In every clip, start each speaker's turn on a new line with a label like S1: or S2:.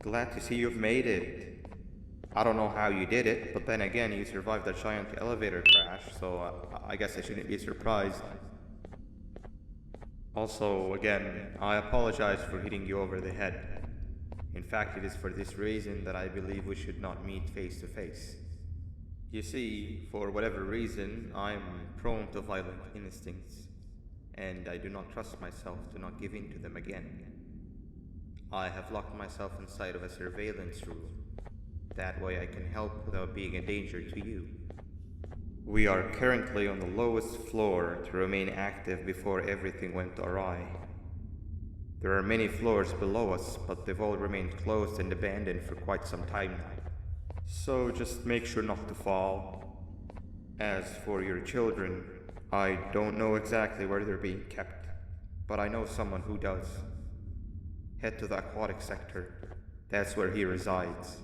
S1: Glad to see you've made it. I don't know how you did it, but then again, you survived a giant elevator crash, so I guess I shouldn't be surprised. Also, again, I apologize for hitting you over the head. In fact, it is for this reason that I believe we should not meet face to face. You see, for whatever reason, I'm prone to violent instincts, and I do not trust myself to not give in to them again. I have locked myself inside of a surveillance room. That way I can help without being a danger to you. We are currently on the lowest floor to remain active before everything went awry. There are many floors below us, but they've all remained closed and abandoned for quite some time now. So just make sure not to fall. As for your children, I don't know exactly where they're being kept, but I know someone who does. Head to the aquatic sector. That's where he resides.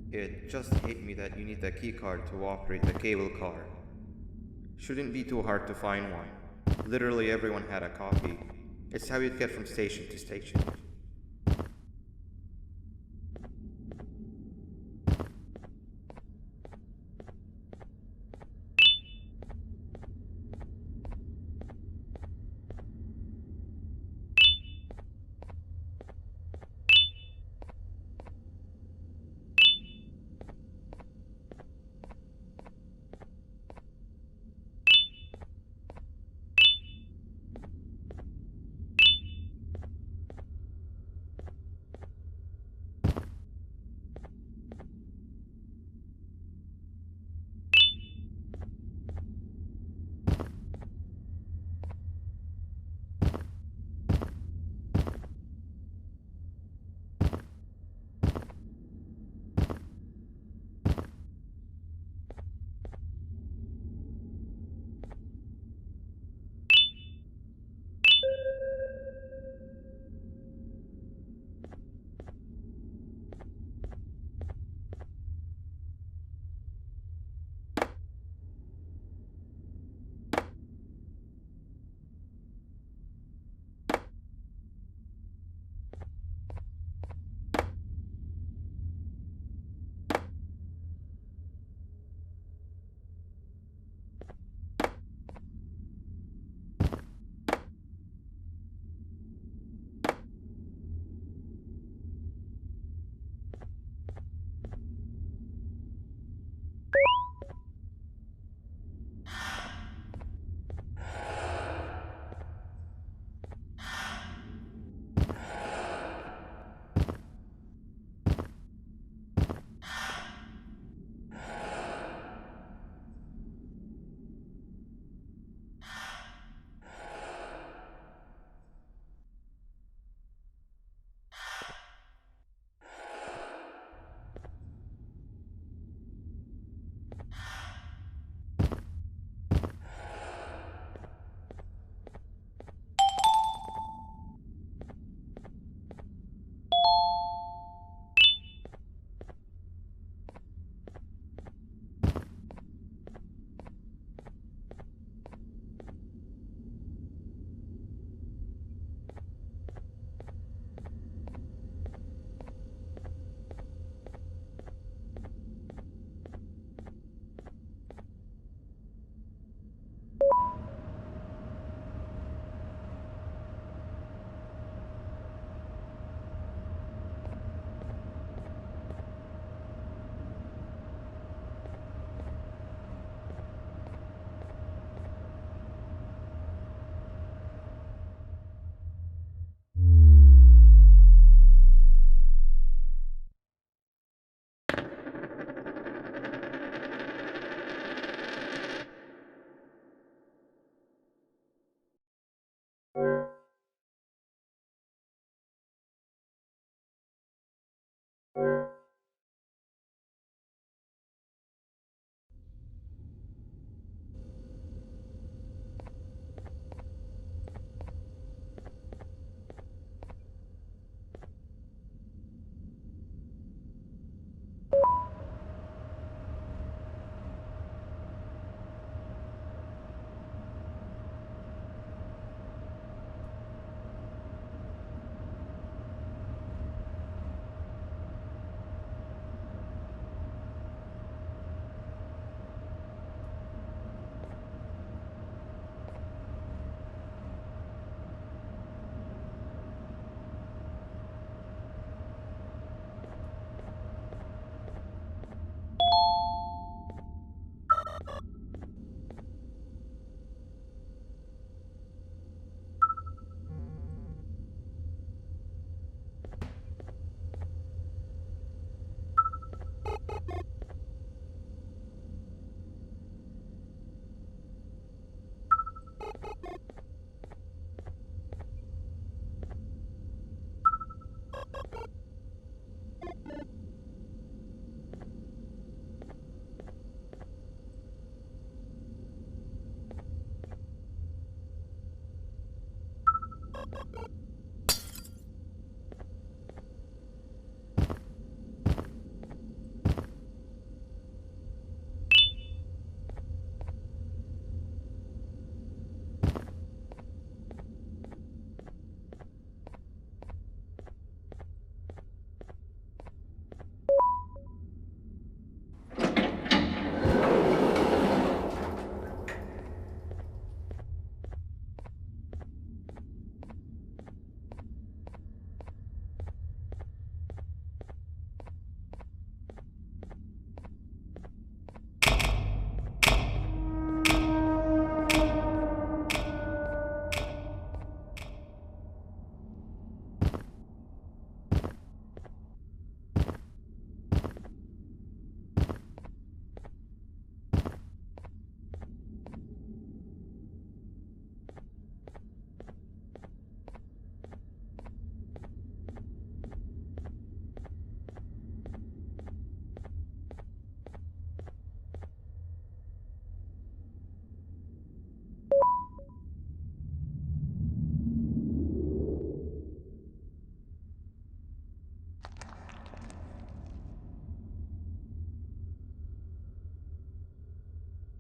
S1: It just hit me that you need the keycard to operate the cable car. Shouldn't be too hard to find one. Literally everyone had a copy. It's how you'd get from station to station.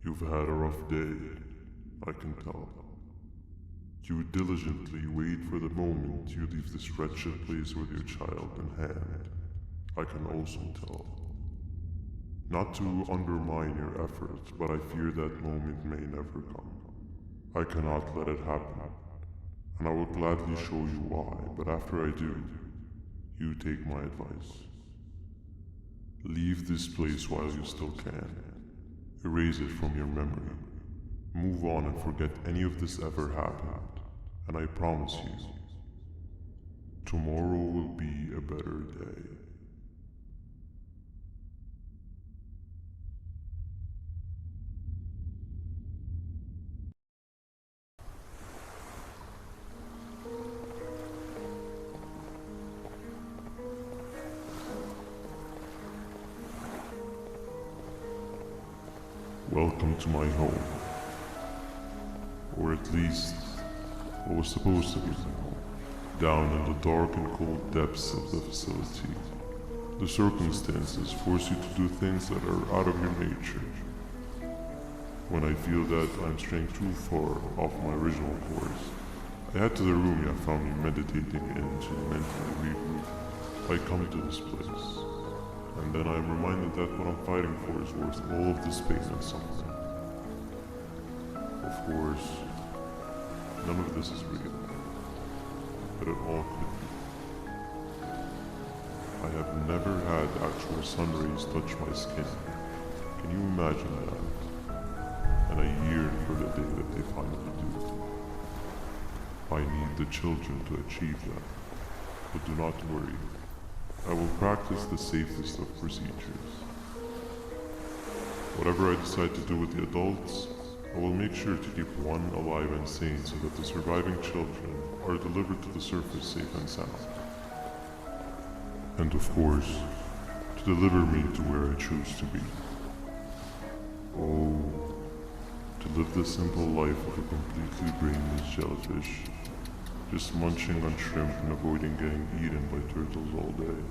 S2: You've had a rough day, I can tell. You diligently wait for the moment you leave this wretched place with your child in hand. I can also tell. Not to undermine your efforts, but I fear that moment may never come. I cannot let it happen, and I will gladly show you why, but after I do, you take my advice. Leave this place while you still can. Erase it from your memory. Move on and forget any of this ever happened, and I promise you, tomorrow will be a better day. Welcome to my home. Or at least, what was supposed to be my home. Down in the dark and cold depths of the facility, the circumstances force you to do things that are out of your nature. When I feel that I'm straying too far off my original course, I head to the room you found me meditating in to mentally regroup. I come to this place, and then I'm reminded that what I'm fighting for is worth all of this pain and suffering. Of course, none of this is real, but it all could be. I have never had actual sun rays touch my skin. Can you imagine that? And I yearn for the day that they finally do. I need the children to achieve that. But do not worry. I will practice the safest of procedures. Whatever I decide to do with the adults, I will make sure to keep one alive and sane so that the surviving children are delivered to the surface safe and sound. And of course, to deliver me to where I choose to be. Oh, to live the simple life of a completely brainless jellyfish, just munching on shrimp and avoiding getting eaten by turtles all day.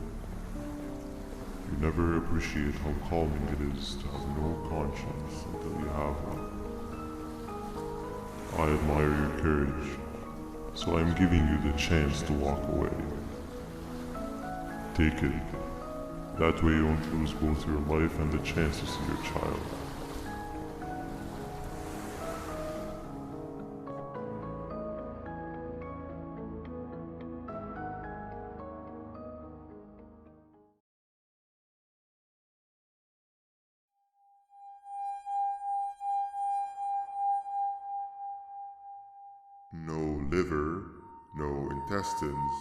S2: You never appreciate how calming it is to have no conscience until you have one. I admire your courage, so I am giving you the chance to walk away. Take it. That way you won't lose both your life and the chance to see your child.
S3: No liver, no intestines,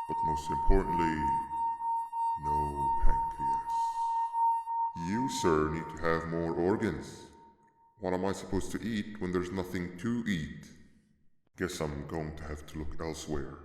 S3: but most importantly, no pancreas. You, sir, need to have more organs. What am I supposed to eat when there's nothing to eat? Guess I'm going to have to look elsewhere.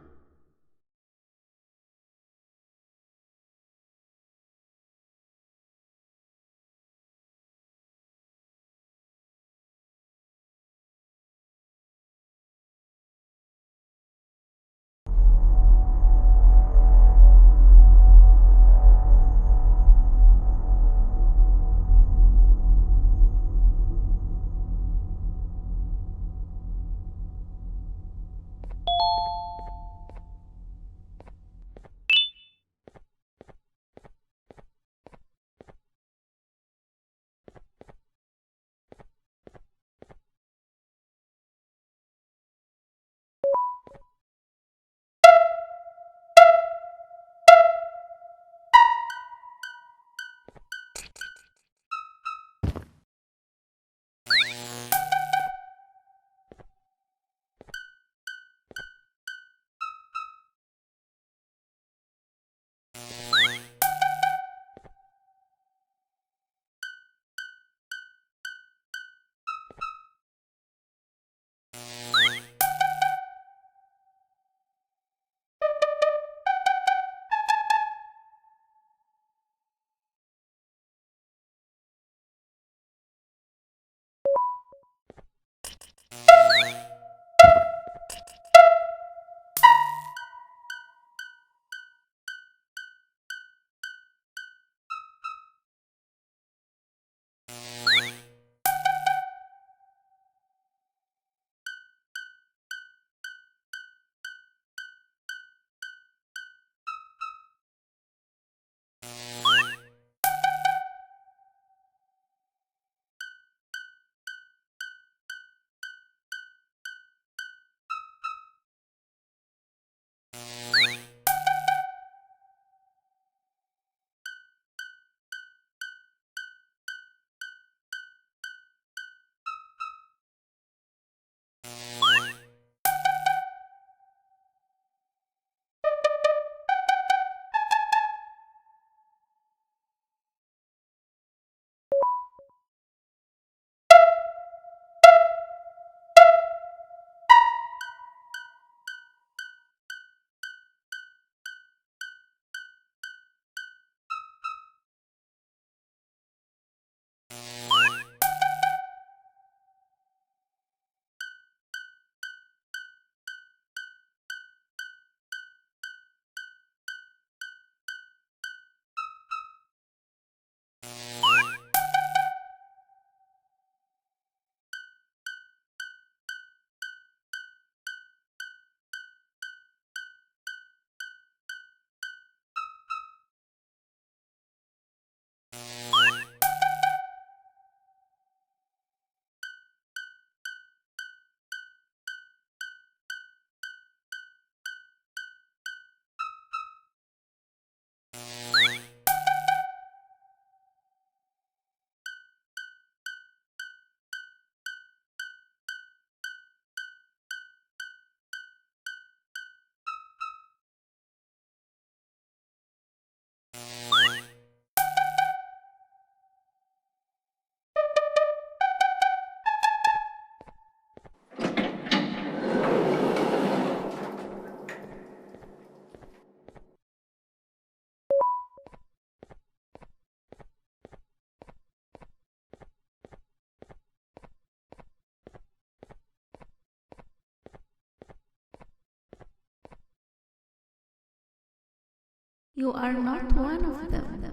S4: You are not one of them.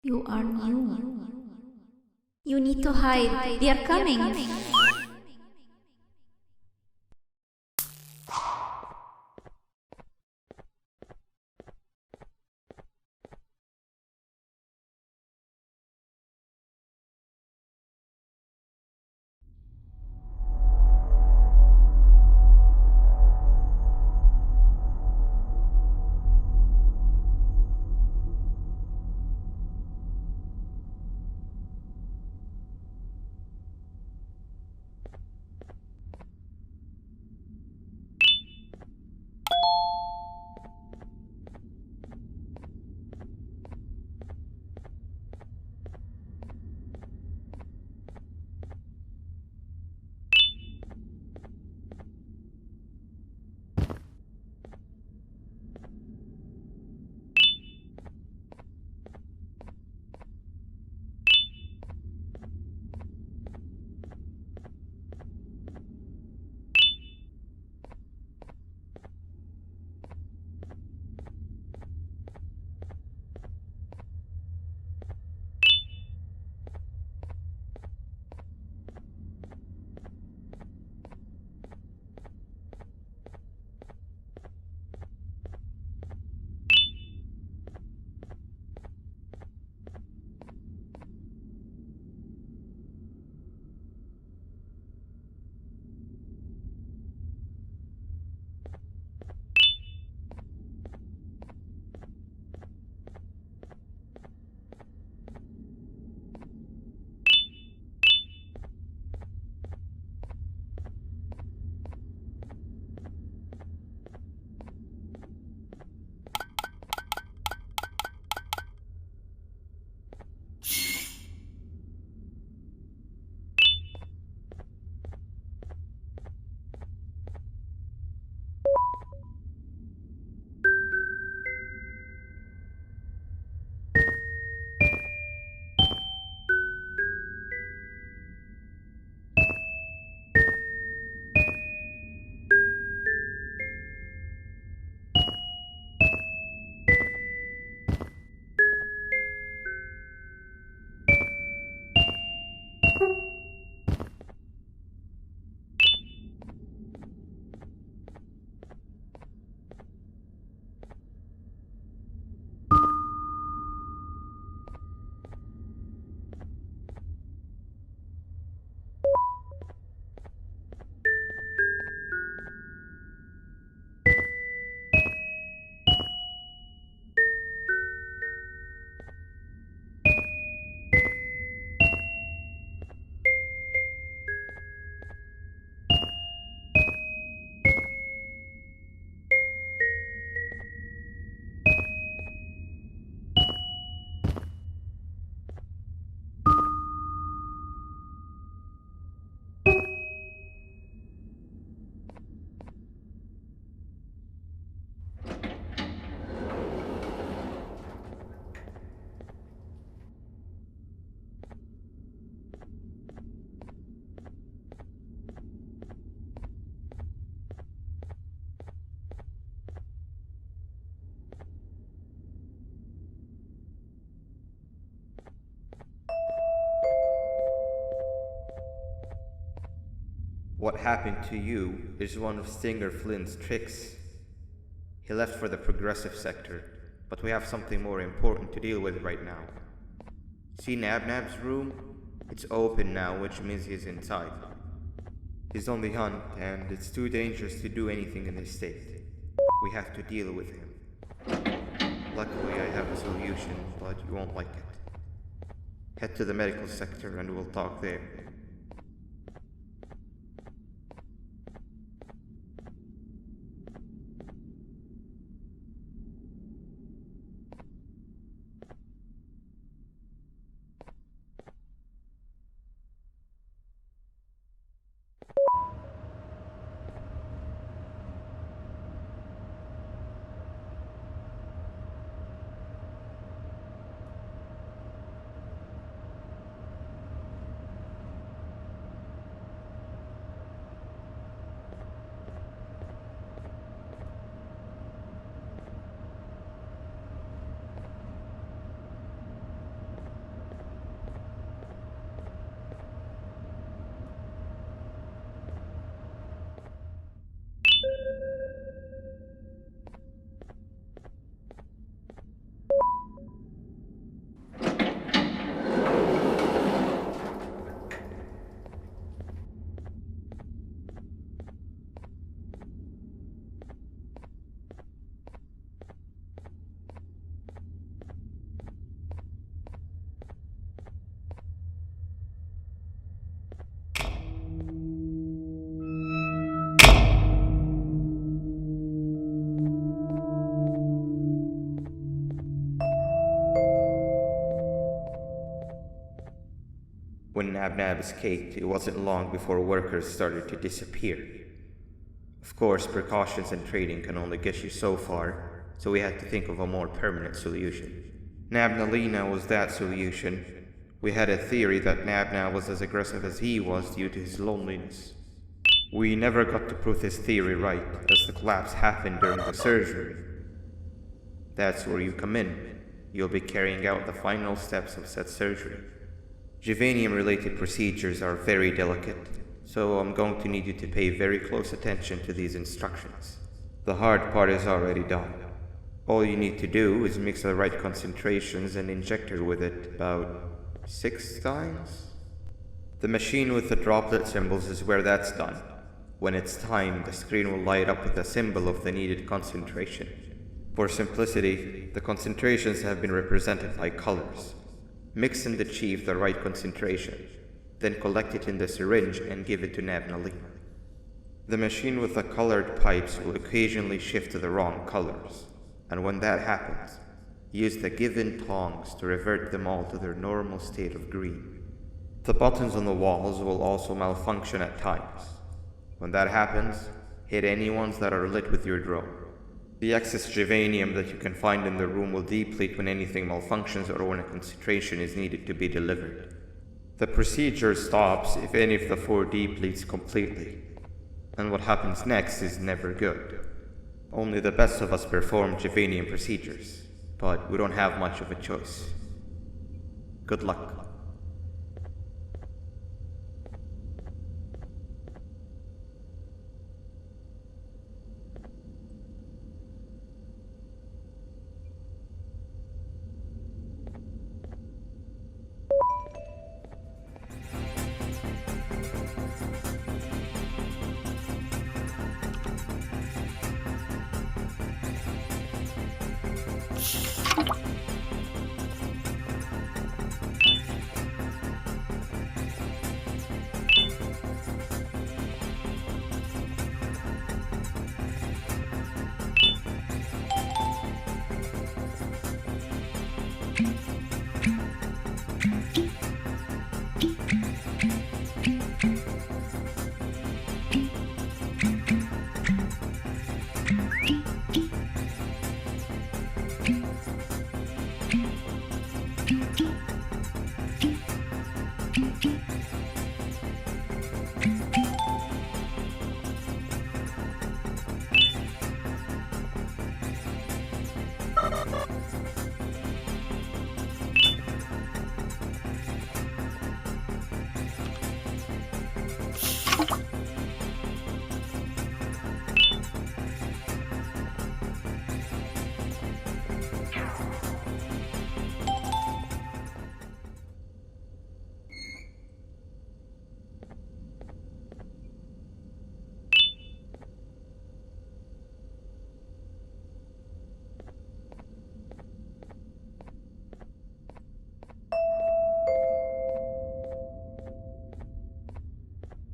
S4: You are new. You need to hide. They are coming.
S1: What happened to you is one of Stinger Flynn's tricks. He left for the progressive sector, but we have something more important to deal with right now. See Nabnab's room? It's open now, which means he's inside. He's on the hunt, and it's too dangerous to do anything in this state. We have to deal with him. Luckily, I have a solution, but you won't like it. Head to the medical sector and we'll talk there. Nab escaped, it wasn't long before workers started to disappear. Of course, precautions and trading can only get you so far, so we had to think of a more permanent solution. Nabnalina was that solution. We had a theory that Nabna was as aggressive as he was due to his loneliness. We never got to prove this theory right, as the collapse happened during the surgery. That's where you come in. You'll be carrying out the final steps of said surgery. Juvenium-related procedures are very delicate, so I'm going to need you to pay very close attention to these instructions. The hard part is already done. All you need to do is mix the right concentrations and inject her with it about 6 times? The machine with the droplet symbols is where that's done. When it's timed, the screen will light up with a symbol of the needed concentration. For simplicity, the concentrations have been represented by colors. Mix and achieve the right concentration, then collect it in the syringe and give it to Nabnalina. The machine with the colored pipes will occasionally shift to the wrong colors, and when that happens, use the given tongs to revert them all to their normal state of green. The buttons on the walls will also malfunction at times. When that happens, hit any ones that are lit with your drone. The excess juvenium that you can find in the room will deplete when anything malfunctions or when a concentration is needed to be delivered. The procedure stops if any of the 4 depletes completely, and what happens next is never good. Only the best of us perform juvenium procedures, but we don't have much of a choice. Good luck.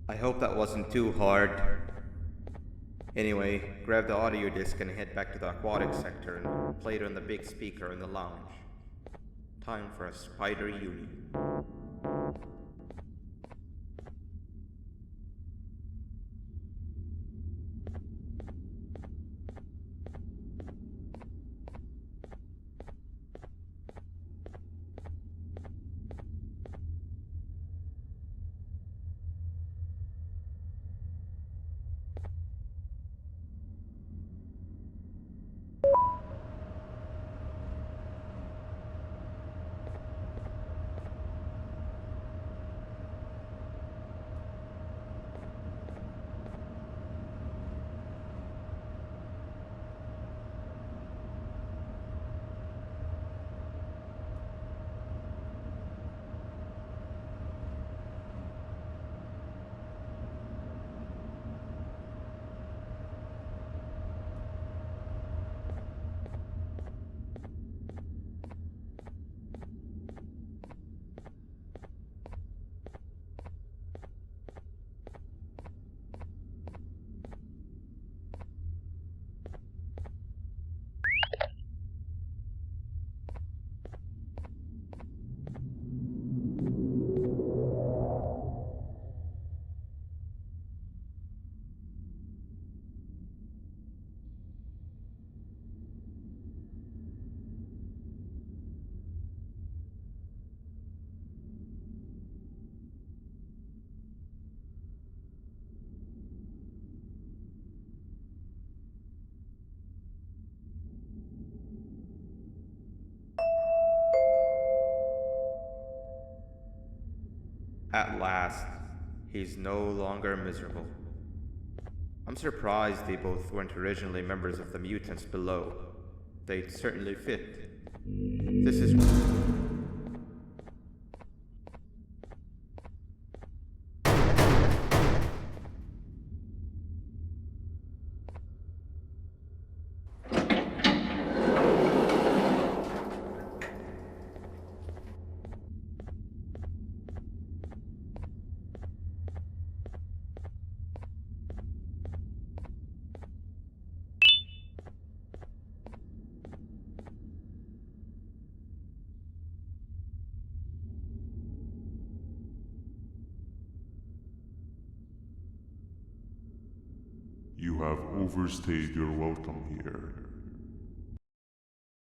S1: I hope that wasn't too hard. Anyway, grab the audio disc and head back to the aquatic sector and play it on the big speaker in the lounge. Time for a spider union. At last, he's no longer miserable. I'm surprised they both weren't originally members of the mutants below. They'd certainly fit. This is...
S2: You have overstayed your welcome here.